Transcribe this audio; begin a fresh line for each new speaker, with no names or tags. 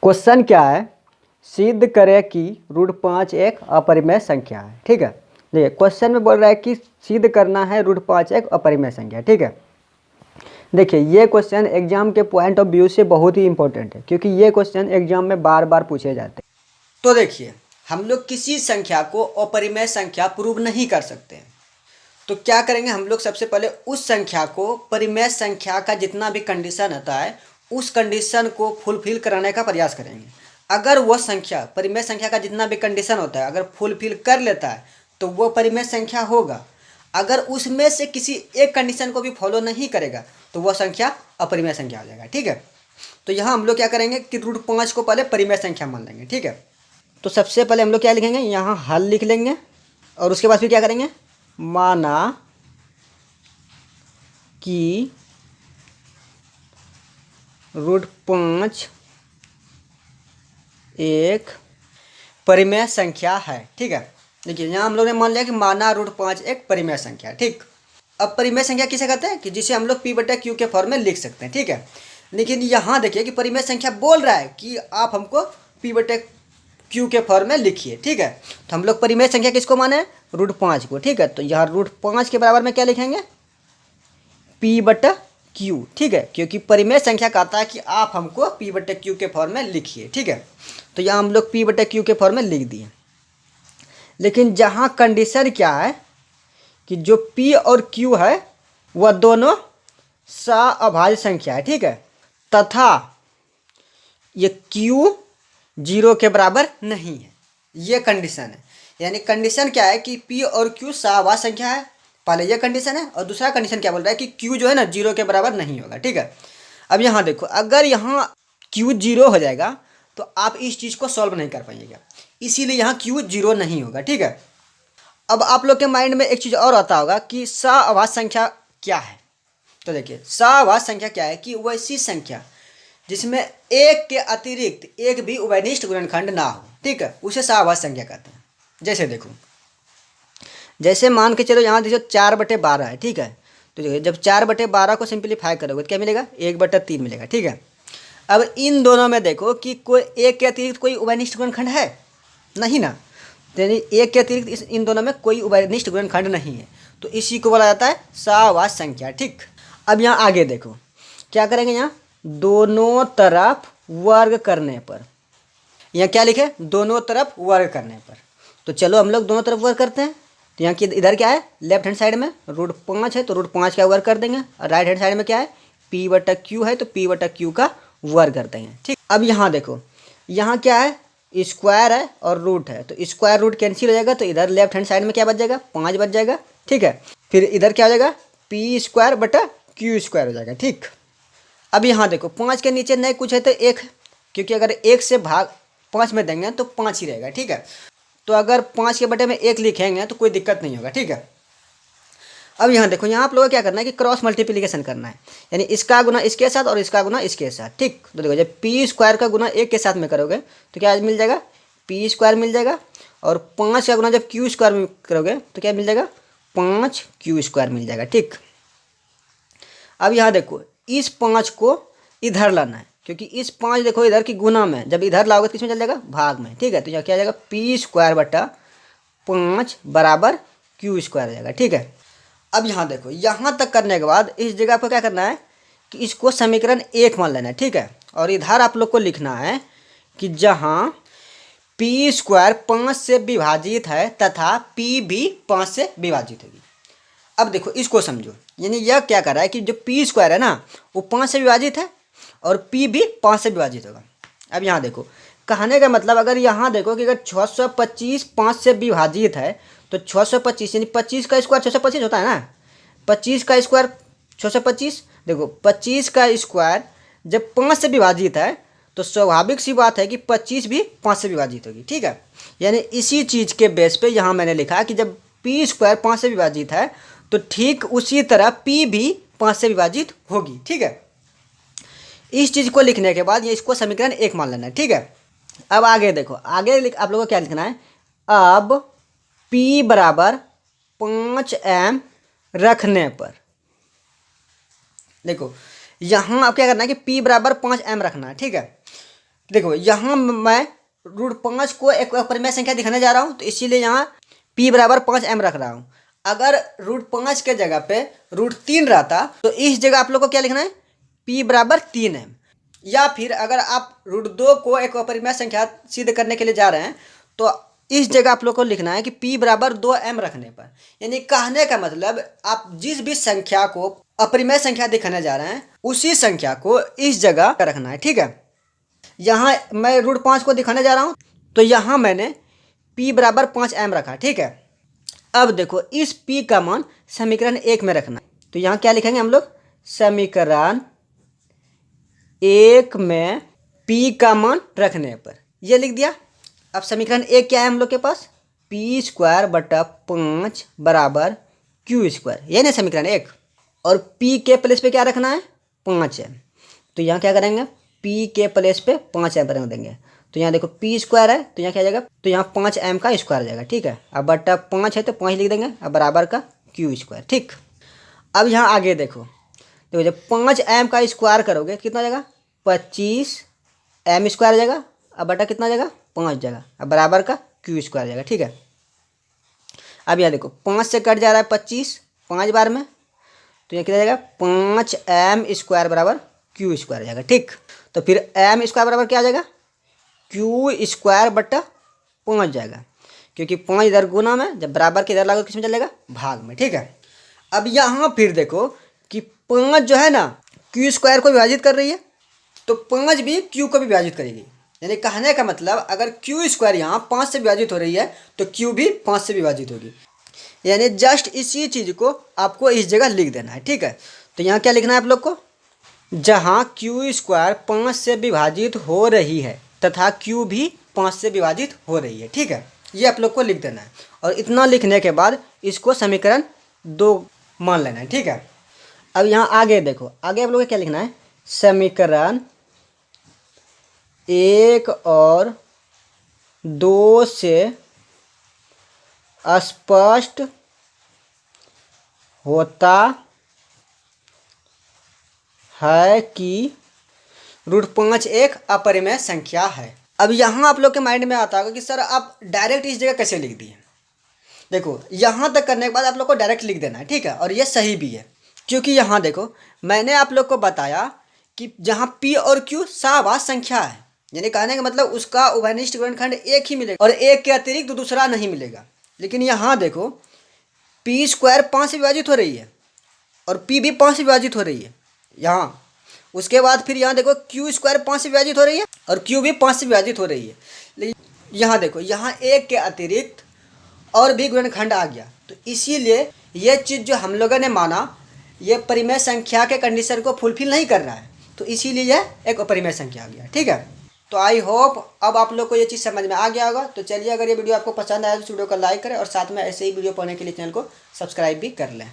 Question क्या है, सिद्ध करें कि √5 एक अपरिमेय संख्या है। ठीक है, देखिए क्वेश्चन में बोल रहा है कि सिद्ध करना है √5 एक अपरिमेय संख्या। ठीक है, देखिए ये क्वेश्चन एग्जाम के पॉइंट ऑफ व्यू से बहुत ही इंपॉर्टेंट है, क्योंकि ये क्वेश्चन एग्जाम में बार बार पूछे जाते हैं। तो देखिए हम लोग किसी संख्या को अपरिमेय संख्या प्रूव नहीं कर सकते हैं, तो क्या करेंगे हम लोग, सबसे पहले उस संख्या को, परिमेय संख्या का जितना भी कंडीशन होता है उस कंडीशन को फुलफिल कराने का प्रयास करेंगे। अगर वह संख्या, परिमेय संख्या का जितना भी कंडीशन होता है, अगर फुलफिल कर लेता है तो वो परिमेय संख्या होगा। अगर उसमें से किसी एक कंडीशन को भी फॉलो नहीं करेगा तो वह संख्या अपरिमेय संख्या हो जाएगा। ठीक है, तो यहाँ हम लोग क्या करेंगे कि √5 को पहले परिमेय संख्या मान लेंगे। ठीक है, तो सबसे पहले हम लोग क्या लिखेंगे, यहाँ हल लिख लेंगे और उसके बाद फिर क्या करेंगे, माना कि √5 एक परिमेय संख्या है। ठीक है, देखिए यहाँ हम लोग ने मान लिया कि माना √5 एक परिमेय संख्या है। ठीक, अब परिमेय संख्या किसे कहते हैं कि जिसे हम लोग P/Q के फॉर्म में लिख सकते हैं। ठीक है, लेकिन यहाँ देखिए कि परिमेय संख्या बोल रहा है कि आप हमको P/Q के फॉर्म में लिखिए। ठीक है, तो हम लोग परिमेय संख्या किसको माने, √5 को। ठीक है, तो यहाँ √5 के बराबर में क्या लिखेंगे, P/Q। ठीक है, क्योंकि परिमेय संख्या कहता है कि आप हमको P/Q के फॉर्म में लिखिए। ठीक है, तो यहाँ हम लोग P/Q के फॉर्म में लिख दिए। लेकिन जहाँ कंडीशन क्या है कि जो P और Q है वह दोनों सअभाज्य संख्या है। ठीक है, तथा ये Q 0 के बराबर नहीं है, ये कंडीशन है। यानी कंडीशन क्या है कि P और Q सअभाज्य संख्या है, पहले ये कंडीशन है, और दूसरा कंडीशन क्या बोल रहा है कि Q जो है ना 0 के बराबर नहीं होगा। ठीक है, अब यहाँ देखो, अगर यहाँ Q 0 हो जाएगा तो आप इस चीज़ को सॉल्व नहीं कर पाइएगा, इसीलिए यहाँ Q 0 नहीं होगा। ठीक है, अब आप लोग के माइंड में एक चीज़ और आता होगा कि सअभाज्य संख्या क्या है। तो देखिए सअभाज्य संख्या क्या है कि वैसी संख्या जिसमें एक के अतिरिक्त एक भी उभयनिष्ठ गुणनखंड ना हो। ठीक है, उसे सअभाज्य संख्या कहते हैं। जैसे देखो, जैसे मान के चलो यहाँ देखो 4/12 है। ठीक है, तो देखिए जब 4/12 को सिंप्लीफाई करोगे तो क्या मिलेगा, 1/3 मिलेगा। ठीक है, अब इन दोनों में देखो कि कोई एक के अतिरिक्त कोई उभयनिष्ठ गुणनखंड है नहीं ना, यानी एक के अतिरिक्त इन दोनों में कोई उभयनिष्ठ गुणनखंड नहीं है, तो इसी को बोला जाता है सअभाज्य संख्या। ठीक, अब यहाँ आगे देखो क्या करेंगे, यहाँ दोनों तरफ वर्ग करने पर, यहाँ क्या लिखे, दोनों तरफ वर्ग करने पर। तो चलो हम लोग दोनों तरफ वर्ग करते हैं। तो यहाँ की इधर क्या है, लेफ्ट हैंड साइड में √5 है तो √5 का वर्ग कर देंगे, और राइट हैंड साइड में क्या है, P/Q है तो P/Q का वर्ग कर देंगे। ठीक, अब यहाँ देखो, यहाँ क्या है, स्क्वायर है और रूट है, तो स्क्वायर रूट कैंसिल हो जाएगा, तो इधर लेफ्ट हैंड साइड में क्या बच जाएगा, 5 बच जाएगा। ठीक है, फिर इधर क्या हो जाएगा, P²/Q² हो जाएगा। ठीक, अब यहाँ देखो 5 के नीचे नहीं कुछ है तो 1 है, क्योंकि अगर 1 से भाग 5 में देंगे तो 5 ही रहेगा। ठीक है, तो अगर 5 के बटे में 1 लिखेंगे तो कोई दिक्कत नहीं होगा। ठीक है, अब यहाँ देखो, यहाँ आप लोगों को क्या करना है कि क्रॉस मल्टीप्लिकेशन करना है, यानी इसका गुना इसके साथ और इसका गुना इसके साथ। ठीक, तो देखो जब P² का गुना 1 के साथ में करोगे तो क्या मिल जाएगा, P² मिल जाएगा, और 5 का गुना जब Q² में करोगे तो क्या मिल जाएगा, 5Q² मिल जाएगा। ठीक, अब यहाँ देखो इस 5 को इधर लाना है, क्योंकि इस 5 देखो इधर की गुना में, जब इधर लाओगे तो किस में चल जाएगा, भाग में। ठीक है, तो यहाँ क्या आ जाएगा, P²/5 बराबर Q² आ जाएगा। ठीक है, अब यहाँ देखो, यहाँ तक करने के बाद इस जगह पर क्या करना है कि इसको समीकरण 1 मान लेना है। ठीक है, और इधर आप लोग को लिखना है कि जहाँ P² 5 से विभाजित है तथा P भी 5 से विभाजित होगी। अब देखो इसको समझो, यानी यह क्या कर रहा है कि जो P² है ना वो 5 से विभाजित है और P भी 5 से विभाजित होगा। अब यहाँ देखो, कहने का मतलब, अगर यहाँ देखो कि अगर 625 5 से विभाजित है तो 625 यानी 25 का स्क्वायर 625 होता है ना, 25 का स्क्वायर 625। देखो 25 का स्क्वायर जब 5 से विभाजित है तो स्वाभाविक सी बात है कि 25 भी 5 से विभाजित होगी। ठीक है, यानी इसी चीज़ के बेस पे यहाँ मैंने लिखा कि जब P² 5 से विभाजित है तो ठीक उसी तरह P भी 5 से विभाजित होगी। ठीक है, इस चीज़ को लिखने के बाद ये इसको समीकरण 1 मान लेना है। ठीक है, अब आगे देखो, आगे आप लोगों को क्या लिखना है, अब P बराबर 5m रखने पर, देखो यहाँ अब क्या करना है कि P बराबर 5m रखना है। ठीक है, देखो यहाँ मैं √5 को एक परिमेय संख्या दिखाने जा रहा हूँ, तो इसीलिए यहाँ p बराबर 5m रख रहा हूँ। अगर √5 के जगह पे √3 रहता तो इस जगह आप लोग को क्या लिखना है, p बराबर 3m। या फिर अगर आप √2 को एक अपरिमेय संख्या सिद्ध करने के लिए जा रहे हैं तो इस जगह आप लोग को लिखना है कि p बराबर 2m रखने पर, यानी कहने का मतलब आप जिस भी संख्या को अपरिमेय संख्या दिखाने जा रहे हैं उसी संख्या को इस जगह रखना है, ठीक है। यहाँ मैं √5 को दिखाने जा रहा हूँ तो यहाँ मैंने p बराबर 5m रखा, ठीक है। अब देखो इस p का मान समीकरण 1 में रखना है, तो यहाँ क्या लिखेंगे हम लोग, समीकरण 1 में p का मान रखने पर ये लिख दिया। अब समीकरण 1 क्या है हम लोग के पास, p²/5 बराबर q², ये ना समीकरण 1। और p के प्लेस पे क्या रखना है, 5m। तो यहाँ क्या करेंगे, p के प्लेस पे 5m रख देंगे। तो यहाँ देखो p² है तो यहाँ क्या आ जाएगा, तो यहाँ 5m का स्क्वायर आ जाएगा, ठीक है। अब बटा 5 है तो 5 लिख देंगे, अब बराबर का q², ठीक। अब यहाँ आगे देखो जब 5m का स्क्वायर करोगे कितना आ जाएगा, 25m² आ जाएगा। अब बटा कितना आ जाएगा, 5 जाएगा, अब बराबर का q² आ जाएगा, ठीक है। अब यहाँ देखो 5 से कट जा रहा है 25 5 बार में, तो ये कितना आ जाएगा, 5m² बराबर q² आ जाएगा, ठीक। तो फिर m² बराबर क्या आ जाएगा, q²/5 जाएगा, क्योंकि 5 इधर गुना में, जब बराबर के इधर लागू किस में चलेगा, भाग में, ठीक है। अब यहाँ फिर देखो कि 5 जो है ना q² को विभाजित कर रही है, तो 5 भी q को भी विभाजित करेगी। यानी कहने का मतलब अगर q² यहाँ 5 से विभाजित हो रही है तो q भी 5 से विभाजित होगी। यानी जस्ट इसी चीज़ को आपको इस जगह लिख देना है, ठीक है। तो यहाँ क्या लिखना है आप लोग को, जहाँ q² 5 से विभाजित हो रही है तथा q भी 5 से विभाजित हो रही है, ठीक है। ये आप लोग को लिख देना है और इतना लिखने के बाद इसको समीकरण 2 मान लेना है, ठीक है। अब यहाँ आगे देखो, आगे आप लोग को क्या लिखना है, समीकरण 1 और 2 से स्पष्ट होता है कि √5 एक अपरिमेय संख्या है। अब यहाँ आप लोग के माइंड में आता होगा कि सर आप डायरेक्ट इस जगह कैसे लिख दिए। देखो यहाँ तक करने के बाद आप लोग को डायरेक्ट लिख देना है, ठीक है। और ये सही भी है, क्योंकि यहाँ देखो मैंने आप लोग को बताया कि जहाँ p और q सहाभाज्य संख्या है, यानी कहने का मतलब उसका उभयनिष्ठ गुणनखंड एक ही मिलेगा और एक के अतिरिक्त दूसरा नहीं मिलेगा। लेकिन यहाँ देखो p² 5 से विभाजित हो रही है और p भी 5 से विभाजित हो रही है यहाँ। उसके बाद फिर यहाँ देखो q² 5 से विभाजित हो रही है और q भी 5 से विभाजित हो रही है। लेकिन यहाँ देखो यहाँ एक के अतिरिक्त और भी गुणनखंड आ गया, तो इसीलिए ये चीज़ जो हम लोगों ने माना ये परिमेय संख्या के कंडीशन को फुलफिल नहीं कर रहा है, तो इसीलिए यह एक अपरिमेय संख्या आ गया, ठीक है। तो आई होप अब आप लोग को ये चीज़ समझ में आ गया होगा। तो चलिए अगर ये वीडियो आपको पसंद आया तो वीडियो को लाइक करें और साथ में ऐसे ही वीडियो पाने के लिए चैनल को सब्सक्राइब भी कर लें।